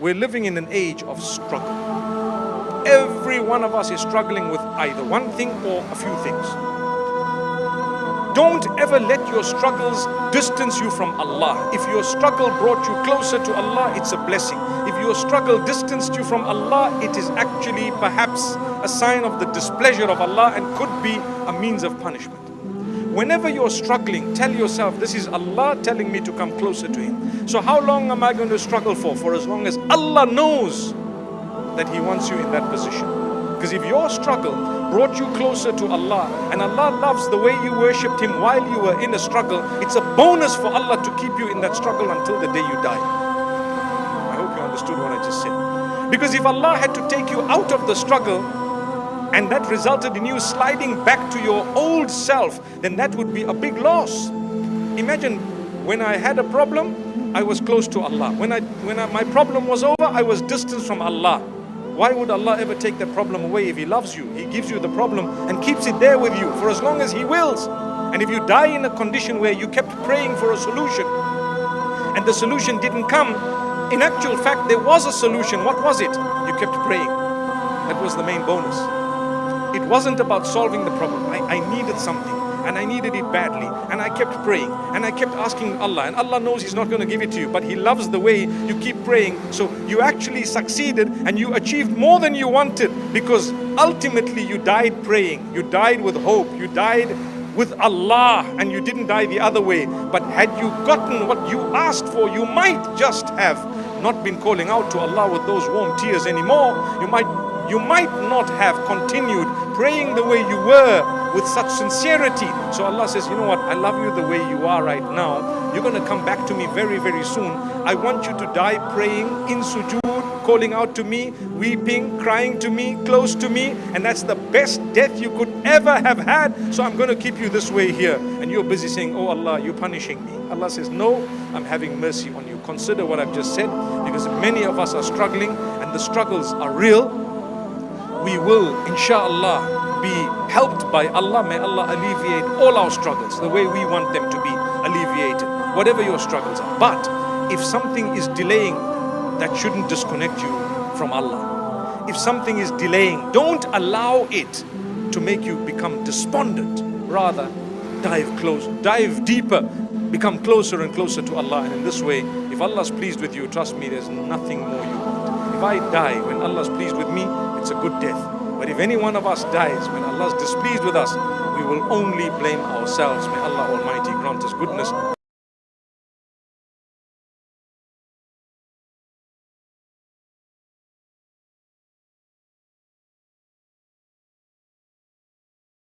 We're living in an age of struggle. Every one of us is struggling with either one thing or a few things. Don't ever let your struggles distance you from Allah. If your struggle brought you closer to Allah, it's a blessing. If your struggle distanced you from Allah, it is actually perhaps a sign of the displeasure of Allah and could be a means of punishment. Whenever you're struggling, tell yourself, this is Allah telling me to come closer to Him. So how long am I going to struggle for? For as long as Allah knows that He wants you in that position. Because if your struggle brought you closer to Allah, and Allah loves the way you worshipped Him while you were in a struggle, it's a bonus for Allah to keep you in that struggle until the day you die. I hope you understood what I just said. Because if Allah had to take you out of the struggle, and that resulted in you sliding back to your old self, then that would be a big loss. Imagine, when I had a problem, I was close to Allah. When my problem was over, I was distant from Allah. Why would Allah ever take that problem away if He loves you? He gives you the problem and keeps it there with you for as long as He wills. And if you die in a condition where you kept praying for a solution and the solution didn't come, in actual fact there was a solution. What was it? You kept praying. That was the main bonus. It wasn't about solving the problem. I needed something and I needed it badly, and I kept praying and I kept asking Allah, and Allah knows He's not going to give it to you, but He loves the way you keep praying. So you actually succeeded and you achieved more than you wanted, because ultimately you died praying, you died with hope, you died with Allah, and you didn't die the other way. But had you gotten what you asked for, you might just have not been calling out to Allah with those warm tears anymore. You might not have continued praying the way you were with such sincerity. So Allah says, you know what, I love you the way you are right now. You're going to come back to me very, very soon. I want you to die praying in sujood, calling out to me, weeping, crying to me, close to me. And that's the best death you could ever have had. So I'm going to keep you this way here. And you're busy saying, oh Allah, you're punishing me. Allah says, no, I'm having mercy on you. Consider what I've just said, because many of us are struggling and the struggles are real. We will, inshallah, be helped by Allah. May Allah alleviate all our struggles the way we want them to be alleviated, whatever your struggles are. But if something is delaying, that shouldn't disconnect you from Allah. If something is delaying, don't allow it to make you become despondent. Rather, dive deeper, become closer and closer to Allah. And in this way, if Allah's pleased with you, trust me, there's nothing more you want. If I die when Allah's pleased with me, it's a good death. But if any one of us dies when Allah's displeased with us, we will only blame ourselves. May Allah Almighty grant us goodness.